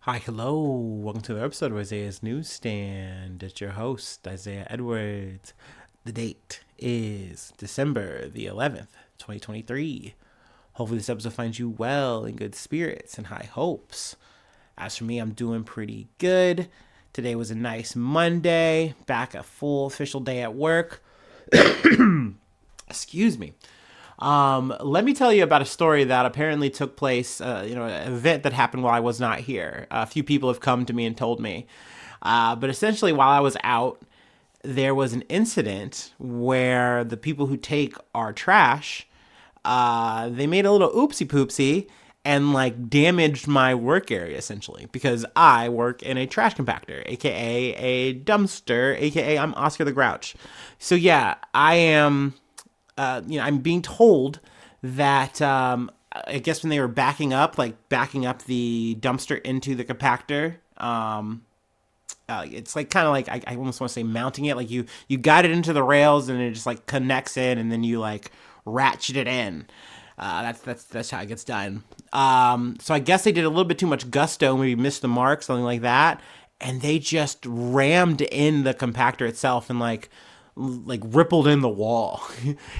Hi, hello. Welcome to the episode of Isaiah's Newsstand. It's your host, Isaiah Edwards. The date is December the 11th, 2023. Hopefully, this episode finds you well, in good spirits, and high hopes. As for me, I'm doing pretty good. Today was a nice Monday, back a full official day at work. Excuse me. Let me tell you about a story that apparently took place, an event that happened while I was not here. A few people have come to me and told me. But essentially, while I was out, there was an incident where the people who take our trash, they made a little oopsie poopsie and damaged my work area essentially because I work in a trash compactor, aka a dumpster, aka I'm Oscar the Grouch. So yeah, I am I'm being told that I guess when they were backing up the dumpster into the compactor, it's like kind of like I almost want to say mounting it. Like you guide it into the rails and it just like connects in, and then you like ratchet it in. That's how it gets done. So I guess they did a little bit too much gusto, maybe missed the mark, something like that, and they just rammed in the compactor itself and like rippled in the wall.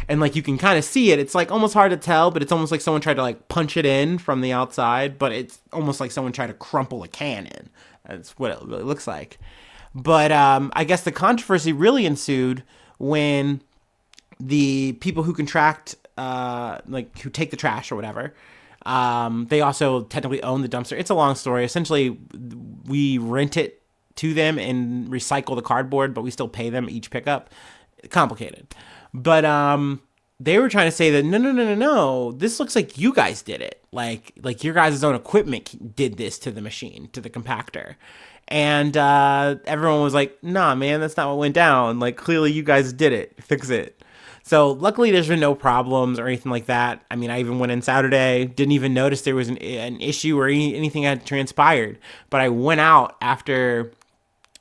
And like you can kind of see it. It's like almost hard to tell, but it's almost like someone tried to like punch it in from the outside, but it's almost like someone tried to crumple a can in. That's what it really looks like. But I guess the controversy really ensued when the people who contract, who take the trash or whatever, they also technically own the dumpster. It's a long story. Essentially, we rent it to them and recycle the cardboard, but we still pay them each pickup. Complicated. But they were trying to say that no. This looks like you guys did it. Like your guys' own equipment did this to the machine, to the compactor. And everyone was like, nah, man, that's not what went down. Like, clearly you guys did it. Fix it. So luckily there's been no problems or anything like that. I mean, I even went in Saturday, didn't even notice there was an issue or anything had transpired. But I went out after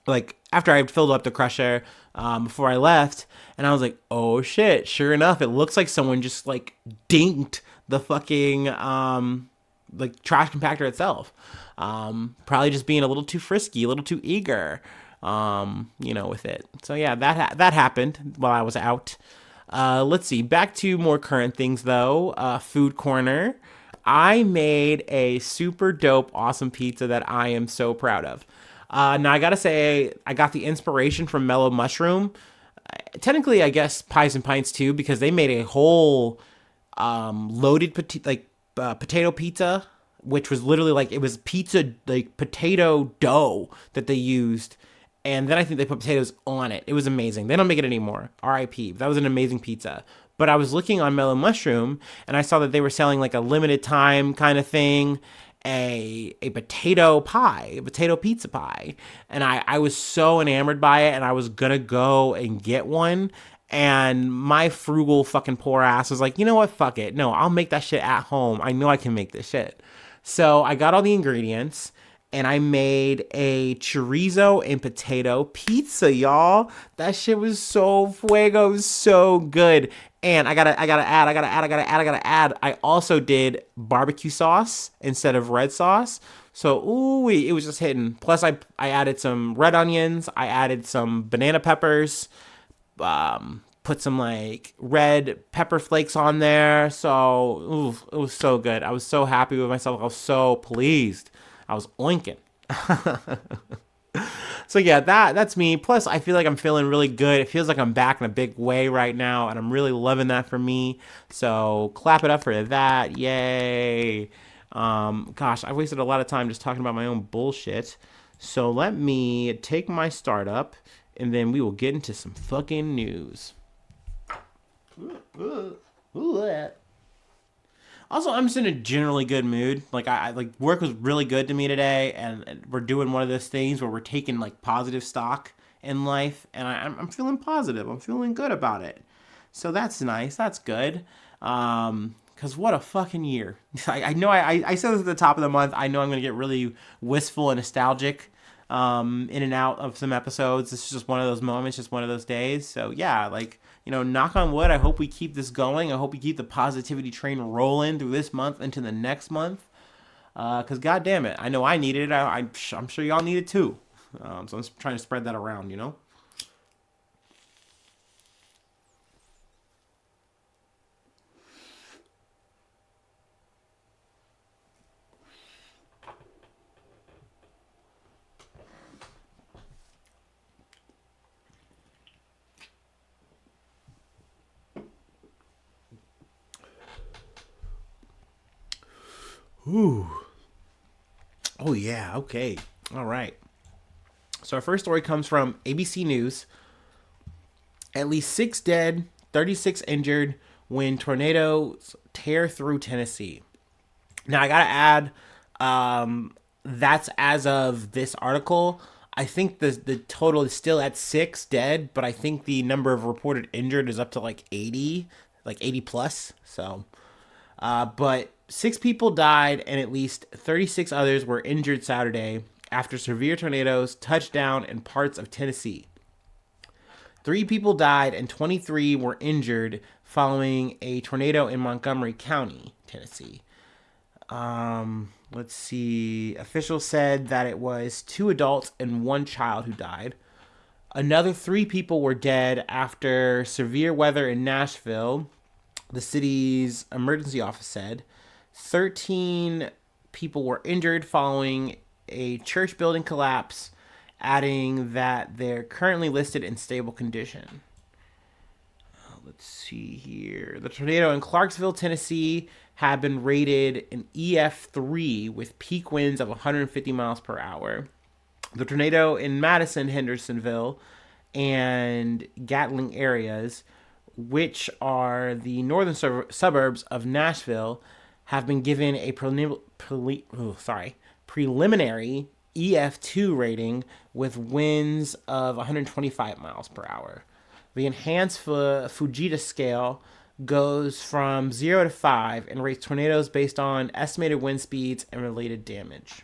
I had filled up the crusher before I left, and I was like, oh shit, sure enough, it looks like someone just like dinked the fucking trash compactor itself. Probably just being a little too frisky, a little too eager, with it. So yeah, that happened while I was out. Let's see. Back to more current things though. Food corner. I made a super dope, awesome pizza that I am so proud of. Now I gotta say, I got the inspiration from Mellow Mushroom. Technically, I guess Pies and Pints too, because they made a whole loaded potato pizza, which was literally like it was pizza like potato dough that they used, and then I think they put potatoes on it. It was amazing. They don't make it anymore. R.I.P. That was an amazing pizza. But I was looking on Mellow Mushroom and I saw that they were selling like a limited time kind of thing, a potato pie, a potato pizza pie. And I was so enamored by it and I was gonna go and get one. And my frugal fucking poor ass was like, you know what? Fuck it. No, I'll make that shit at home. I know I can make this shit. So I got all the ingredients and I made a chorizo and potato pizza, y'all. That shit was so fuego, it was so good. And I gotta add. I also did barbecue sauce instead of red sauce. So ooh, it was just hitting. Plus, I added some red onions. I added some banana peppers. Put some like red pepper flakes on there. So ooh, it was so good. I was so happy with myself. I was so pleased. I was oinking. So yeah, that's me. Plus, I feel like I'm feeling really good. It feels like I'm back in a big way right now, and I'm really loving that for me. So clap it up for that. Yay. Gosh, I wasted a lot of time just talking about my own bullshit. So let me take my startup, and then we will get into some fucking news. Also, I'm just in a generally good mood. Like I like work was really good to me today, and we're doing one of those things where we're taking like positive stock in life, and I'm feeling positive. I'm feeling good about it. So that's nice. That's good. Cause what a fucking year. I know I said this at the top of the month. I know I'm gonna get really wistful and nostalgic in and out of some episodes. This is just one of those moments, just one of those days. So yeah, knock on wood. I hope we keep this going. I hope we keep the positivity train rolling through this month into the next month. Because God damn it, I know I needed it. I'm sure y'all need it too. So I'm trying to spread that around, you know? Ooh. Oh, yeah. Okay. All right. So our first story comes from ABC News. At least 6 dead, 36 injured when tornadoes tear through Tennessee. Now, I got to add, that's as of this article. I think the total is still at 6 dead, but I think the number of reported injured is up to like 80 plus. So, but 6 people died and at least 36 others were injured Saturday after severe tornadoes touched down in parts of Tennessee. 3 people died and 23 were injured following a tornado in Montgomery County, Tennessee. Let's see. Officials said that it was 2 adults and 1 child who died. Another 3 people were dead after severe weather in Nashville, the city's emergency office said. 13 people were injured following a church building collapse, adding that they're currently listed in stable condition. Let's see here. The tornado in Clarksville, Tennessee had been rated an EF3 with peak winds of 150 miles per hour. The tornado in Madison, Hendersonville, and Gatling areas, which are the northern suburbs of Nashville, have been given a preliminary EF2 rating with winds of 125 miles per hour. The enhanced Fujita scale goes from 0 to 5 and rates tornadoes based on estimated wind speeds and related damage.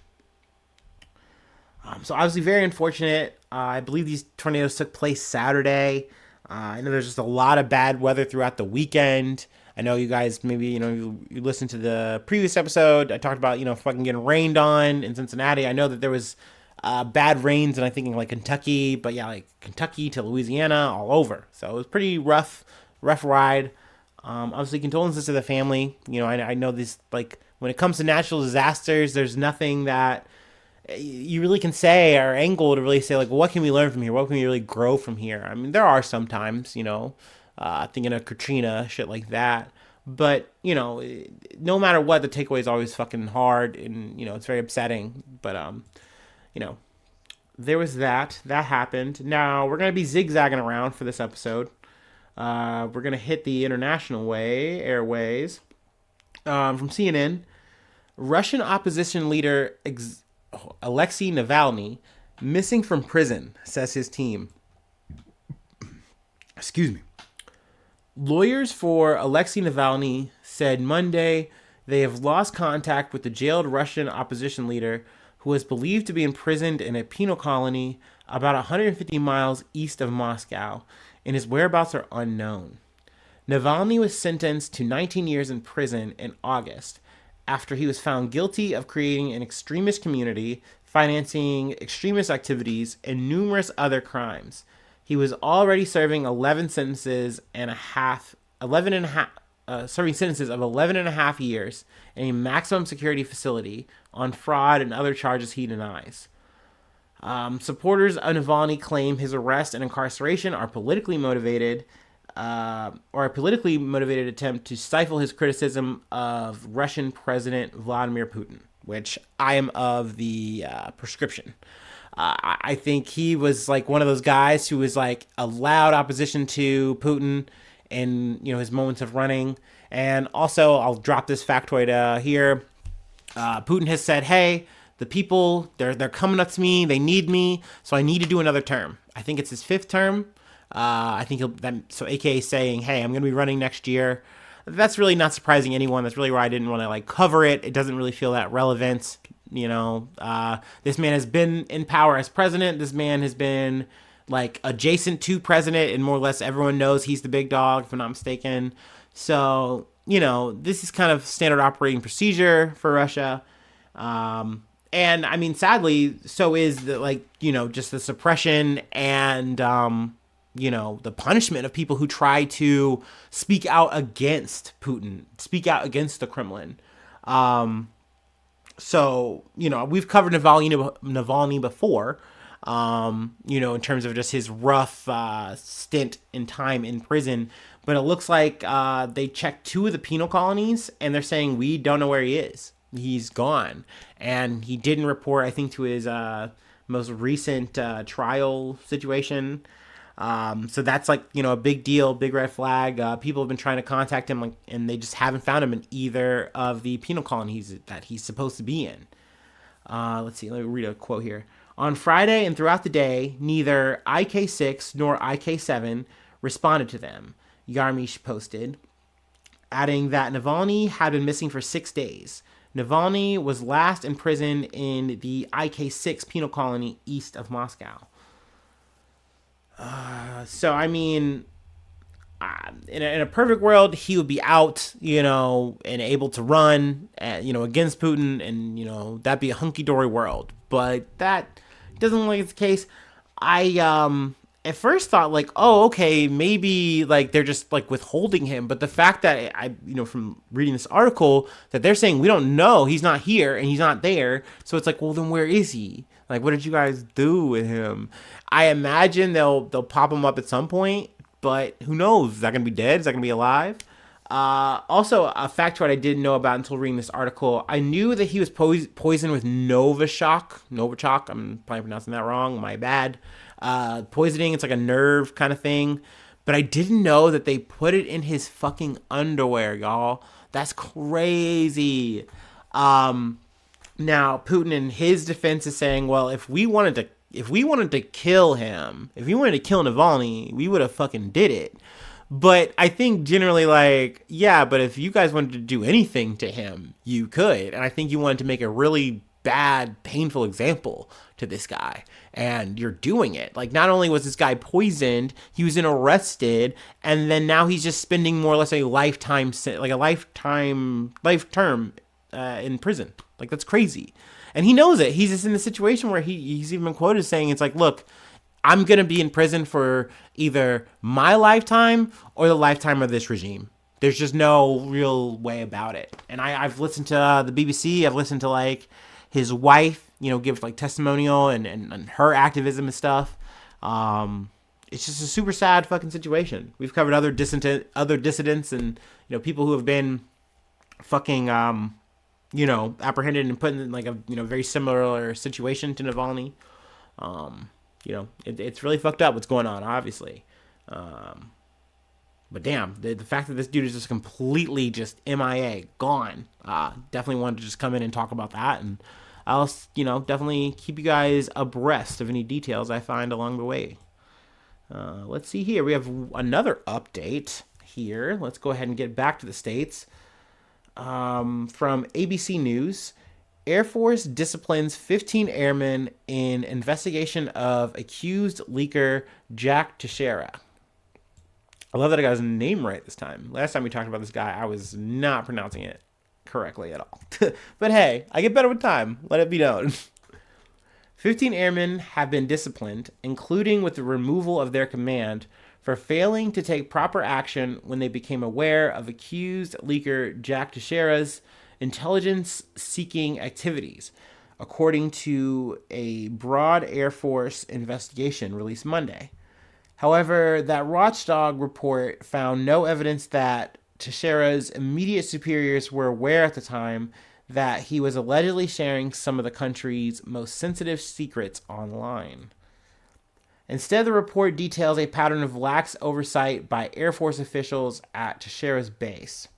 So obviously very unfortunate. I believe these tornadoes took place Saturday. I know there's just a lot of bad weather throughout the weekend. I know you guys maybe, you listened to the previous episode. I talked about, fucking getting rained on in Cincinnati. I know that there was bad rains, and I think in like Kentucky, but yeah, like Kentucky to Louisiana, all over. So it was pretty rough ride. Obviously, condolences to the family. I know this, like, when it comes to natural disasters, there's nothing that you really can say or angle to really say, like, well, what can we learn from here? What can we really grow from here? I mean, there are sometimes, thinking of Katrina, shit like that. But, no matter what, the takeaway is always fucking hard and, it's very upsetting. But, you know, there was that. That happened. Now, we're going to be zigzagging around for this episode. We're going to hit the international airways. From CNN, Russian opposition leader Alexei Navalny missing from prison, says his team. Excuse me. Lawyers for Alexei Navalny said Monday they have lost contact with the jailed Russian opposition leader who is believed to be imprisoned in a penal colony about 150 miles east of Moscow, and his whereabouts are unknown. Navalny was sentenced to 19 years in prison in August after he was found guilty of creating an extremist community, financing extremist activities, and numerous other crimes. He was already serving 11 sentences and a half, 11 and a half, serving sentences of 11 and a half years in a maximum security facility on fraud and other charges he denies. Supporters of Navalny claim his arrest and incarceration are politically motivated, or a politically motivated attempt to stifle his criticism of Russian President Vladimir Putin, which I am of the prescription. I think he was like one of those guys who was like a loud opposition to Putin in his moments of running. And also, I'll drop this factoid here. Putin has said, "Hey, the people they're coming up to me. They need me, so I need to do another term." I think it's his 5th term. I think so AKA saying, "Hey, I'm going to be running next year." That's really not surprising anyone. That's really why I didn't want to like cover it. It doesn't really feel that relevant. This man has been in power as president. This man has been like adjacent to president, and more or less everyone knows he's the big dog, if I'm not mistaken. So, this is kind of standard operating procedure for Russia. And I mean, sadly, so is the, like, just the suppression and, the punishment of people who try to speak out against Putin, speak out against the Kremlin. So, we've covered Navalny before, in terms of just his rough stint in time in prison. But it looks like they checked two of the penal colonies, and they're saying, we don't know where he is. He's gone. And he didn't report, I think, to his most recent trial situation. So that's like, a big deal, big red flag. People have been trying to contact him, like, and they just haven't found him in either of the penal colonies that he's supposed to be in. Let's see, let me read a quote here. On Friday and throughout the day, neither IK6 nor IK7 responded to them, Yarmish posted, adding that Navalny had been missing for 6 days. Navalny was last imprisoned in the IK6 penal colony east of Moscow. So, I mean, in a perfect world, he would be out, and able to run, against Putin, and, that'd be a hunky-dory world. But that doesn't look like it's the case. I, at first thought, like, oh, okay, maybe, like, they're just, like, withholding him. But the fact that from reading this article, that they're saying, we don't know, he's not here, and he's not there. So it's like, well, then where is he? Like, what did you guys do with him? I imagine they'll pop him up at some point, but who knows? Is that going to be dead? Is that going to be alive? Also, a factoid I didn't know about until reading this article. I knew that he was poisoned with Novichok. I'm probably pronouncing that wrong. My bad. Poisoning, it's like a nerve kind of thing. But I didn't know that they put it in his fucking underwear, y'all. That's crazy. Now, Putin, in his defense, is saying, well, if we wanted to kill him, if we wanted to kill Navalny, we would have fucking did it. But I think generally, like, yeah, but if you guys wanted to do anything to him, you could. And I think you wanted to make a really bad, painful example to this guy. And you're doing it. Like, not only was this guy poisoned, he was arrested, and then now he's just spending more or less a life term in prison. Like, that's crazy. And he knows it. He's just in the situation where he's even been quoted saying, it's like, look, I'm going to be in prison for either my lifetime or the lifetime of this regime. There's just no real way about it. And I've listened to the BBC. I've listened to, like, his wife, give, like, testimonial and her activism and stuff. It's just a super sad fucking situation. We've covered other dissidents and, people who have been fucking, apprehended and put in, like, a, very similar situation to Navalny. It's really fucked up what's going on, obviously. But damn, the fact that this dude is just completely just MIA, gone. Definitely wanted to just come in and talk about that. And I'll, definitely keep you guys abreast of any details I find along the way. Let's see here. We have another update here. Let's go ahead and get back to the States. From ABC News, Air Force disciplines 15 airmen in investigation of accused leaker Jack Teixeira. I love that I got his name right this time. Last time we talked about this guy, I was not pronouncing it correctly at all. But hey, I get better with time. Let it be known. 15 airmen have been disciplined, including with the removal of their command, for failing to take proper action when they became aware of accused leaker Jack Teixeira's intelligence-seeking activities, according to a broad Air Force investigation released Monday. However, that watchdog report found no evidence that Teixeira's immediate superiors were aware at the time that he was allegedly sharing some of the country's most sensitive secrets online. Instead, the report details a pattern of lax oversight by Air Force officials at Teixeira's base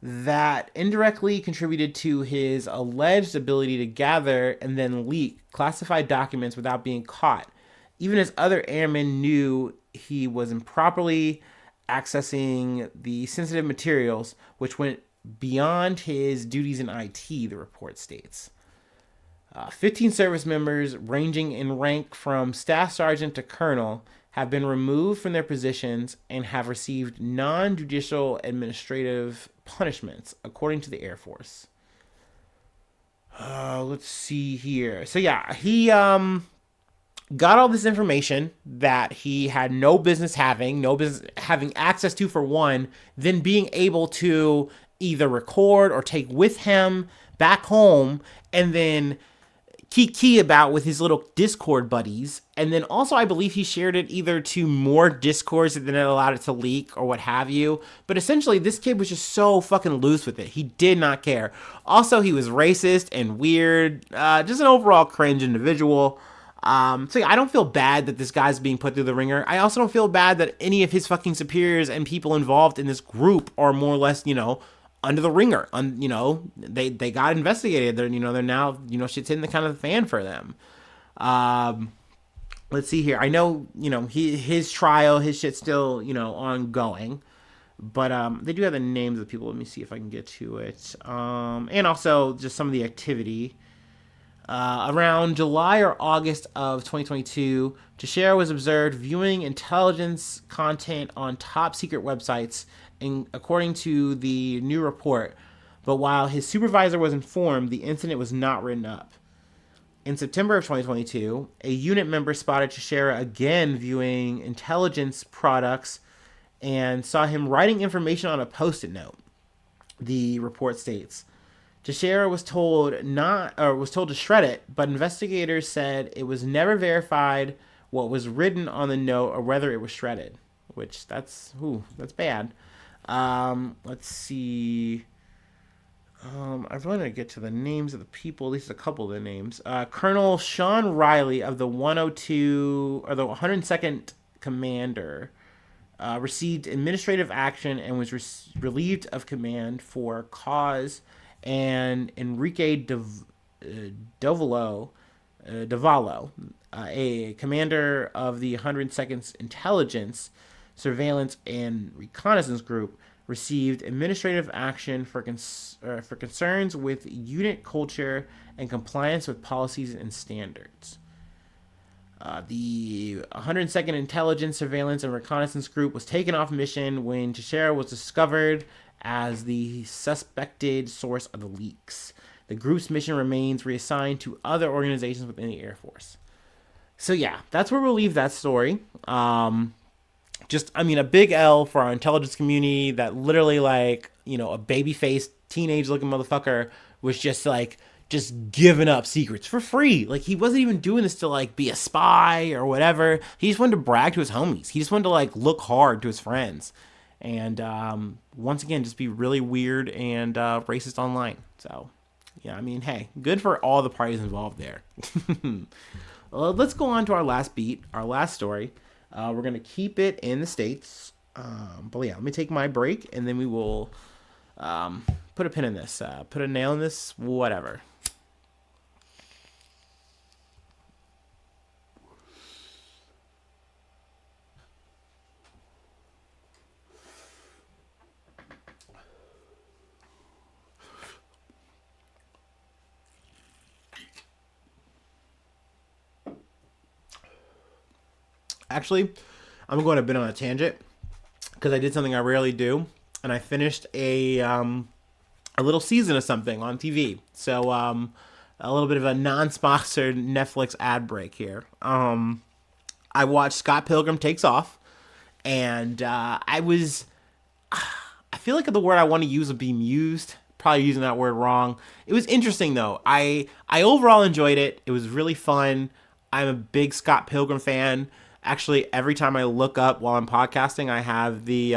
that indirectly contributed to his alleged ability to gather and then leak classified documents without being caught, even as other airmen knew he was improperly accessing the sensitive materials, which went beyond his duties in IT, the report states. 15 service members, ranging in rank from staff sergeant to colonel, have been removed from their positions and have received non-judicial administrative punishments, according to the Air Force. Let's see here. So yeah, he got all this information that he had no business having, no business having access to for one, then being able to either record or take with him back home, and then key about with his little Discord buddies. And then also, I believe he shared it either to more Discords and then it allowed it to leak or what have you. But essentially, this kid was just so fucking loose with it. He did not care. Also, he was racist and weird. Just an overall cringe individual. So yeah, I don't feel bad that this guy's being put through the ringer. I also don't feel bad that any of his fucking superiors and people involved in this group are more or less, under the ringer. They got investigated. They're now, shit's hitting the kind of the fan for them. Let's see here. I know, his trial, his shit's still, ongoing. But they do have the names of the people. Let me see if I can get to it. And also just some of the activity. Around July or August of 2022, Teixeira was observed viewing intelligence content on top secret websites, according to the new report. But while his supervisor was informed, the incident was not written up. In September of 2022, a unit member spotted Teixeira again viewing intelligence products and saw him writing information on a post-it note. The report states. Teixeira was told to shred it, but investigators said it was never verified what was written on the note or whether it was shredded, which that's bad. Let's see. I wanted to get to the names of the people, at least a couple of the names. Colonel Sean Riley of the 102 or the 102nd Commander received administrative action and was relieved of command for cause. And Enrique Davalo, a commander of the 102nd Intelligence, Surveillance, and Reconnaissance Group, received administrative action for concerns with unit culture and compliance with policies and standards. The 102nd Intelligence, Surveillance, and Reconnaissance Group was taken off mission when Teixeira was discovered as the suspected source of the leaks. The group's mission remains reassigned to other organizations within the Air Force. So yeah, that's where we'll leave that story. A big L for our intelligence community that literally a baby-faced teenage-looking motherfucker was just giving up secrets for free. Like, he wasn't even doing this to be a spy or whatever. He just wanted to brag to his homies. He just wanted to look hard to his friends. And once again, just be really weird and racist online. So, yeah, hey, good for all the parties involved there. Let's go on to our last beat, our last story. We're going to keep it in the States. But yeah, let me take my break, and then we will put a pin in this, put a nail in this, whatever. Actually, I'm going a bit on a tangent because I did something I rarely do, and I finished a little season of something on TV. So a little bit of a non-sponsored Netflix ad break here. I watched Scott Pilgrim Takes Off, and I feel like the word I want to use would be mused. Probably using that word wrong. It was interesting though. I overall enjoyed it. It was really fun. I'm a big Scott Pilgrim fan. Actually, every time I look up while I'm podcasting, I have the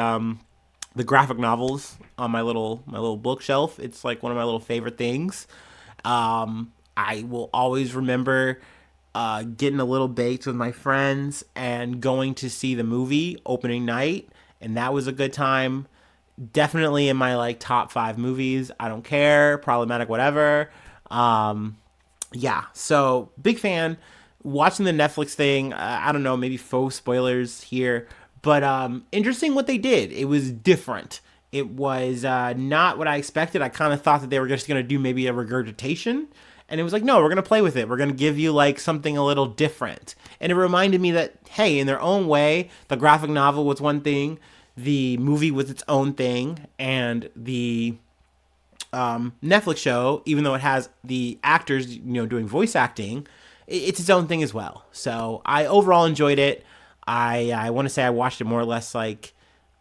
graphic novels on my little bookshelf. It's like one of my little favorite things. I will always remember getting a little baked with my friends and going to see the movie opening night, and that was a good time. Definitely in my top 5 movies. I don't care, problematic, whatever. Yeah, so big fan. Watching the Netflix thing, I don't know, maybe faux spoilers here, but interesting what they did. It was different. It was not what I expected. I kind of thought that they were just going to do maybe a regurgitation, and it was no, we're going to play with it. We're going to give you something a little different. And it reminded me that, hey, in their own way, the graphic novel was one thing, the movie was its own thing, and the Netflix show, even though it has the actors, doing voice acting, it's its own thing as well. So I overall enjoyed it. I want to say I watched it more or less like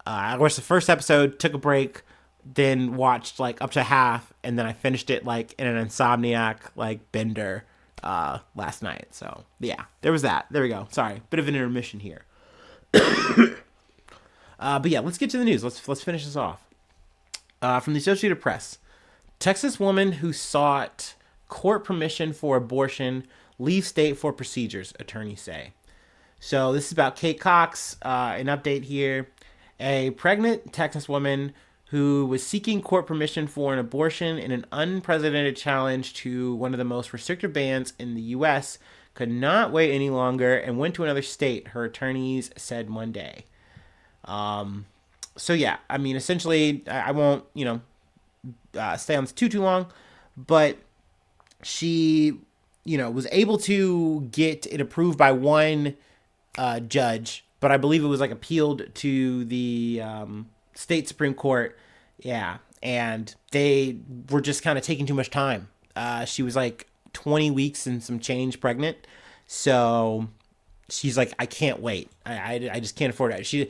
I watched the first episode, took a break, then watched like up to half, and then I finished it like in an insomniac like bender last night. So yeah, there was that. There we go. Sorry, bit of an intermission here. But yeah, let's get to the news. Let's finish this off. From the Associated Press, Texas woman who sought court permission for abortion leaves state for procedures, attorneys say. So this is about Kate Cox. An update here. A pregnant Texas woman who was seeking court permission for an abortion in an unprecedented challenge to one of the most restrictive bans in the U.S. could not wait any longer and went to another state, her attorneys said Monday. So yeah, I mean, essentially, I won't, stay on this too long, but she, was able to get it approved by one judge, but I believe it was like appealed to the state Supreme Court. Yeah, and they were just kind of taking too much time. She was like 20 weeks and some change pregnant, so she's like, I can't wait. I just can't afford it. She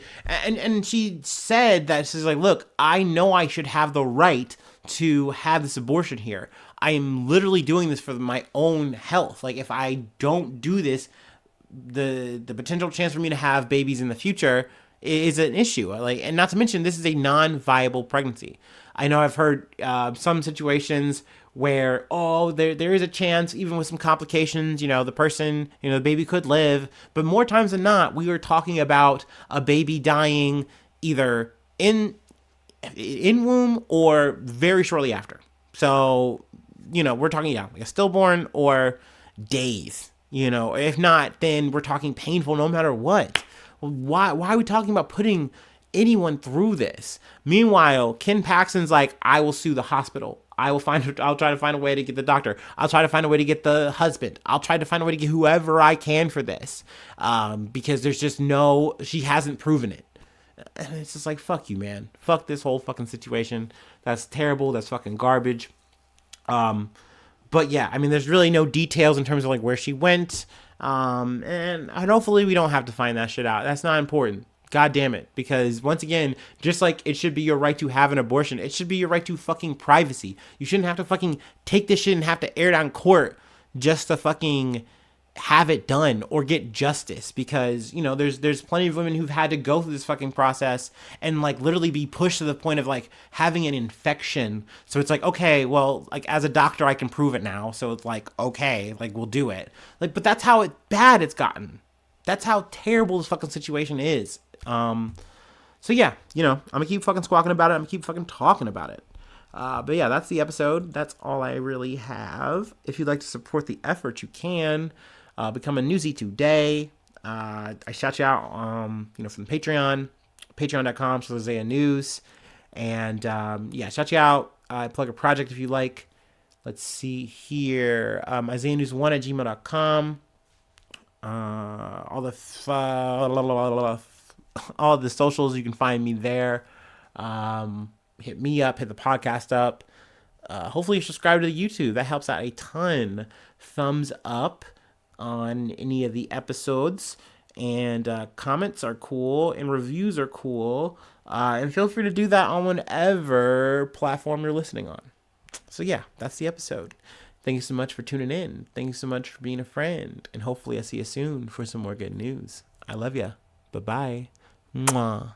said that she's like, look, I know I should have the right to have this abortion here. I am literally doing this for my own health. Like, if I don't do this, the potential chance for me to have babies in the future is an issue. Like, and not to mention, this is a non-viable pregnancy. I know I've heard some situations where, there is a chance, even with some complications, the person, the baby could live. But more times than not, we are talking about a baby dying either in womb or very shortly after. So, we're talking, like a stillborn or days. If not, then we're talking painful no matter what. Why are we talking about putting anyone through this? Meanwhile, Ken Paxton's like, I will sue the hospital. I'll try to find a way to get the doctor. I'll try to find a way to get the husband. I'll try to find a way to get whoever I can for this. Because there's just she hasn't proven it. And it's just like, fuck you, man. Fuck this whole fucking situation. That's terrible. That's fucking garbage. But yeah, I mean, there's really no details in terms of like where she went. And hopefully we don't have to find that shit out. That's not important. God damn it. Because once again, just like it should be your right to have an abortion, it should be your right to fucking privacy. You shouldn't have to fucking take this shit and have to air it on court just to fucking have it done or get justice. Because, there's plenty of women who've had to go through this fucking process and like literally be pushed to the point of like having an infection. So it's like, okay, well, like as a doctor, I can prove it now. So it's like, okay, like we'll do it. Like, but that's how bad it's gotten. That's how terrible this fucking situation is. So yeah, I'm gonna keep fucking squawking about it. I'm gonna keep fucking talking about it. But yeah, that's the episode. That's all I really have. If you'd like to support the effort, you can become a newsie today. I shout you out, from Patreon, patreon.com/Isaiah News. And, shout you out. Plug a project if you like. Let's see here. IsaiahNews1@gmail.com. All the socials, you can find me there. Hit me up, hit the podcast up. Hopefully you subscribe to the YouTube. That helps out a ton. Thumbs up on any of the episodes. And comments are cool. And reviews are cool. And feel free to do that on whatever platform you're listening on. So yeah, that's the episode. Thank you so much for tuning in. Thank you so much for being a friend. And hopefully I see you soon for some more good news. I love ya. Bye-bye. Mwah.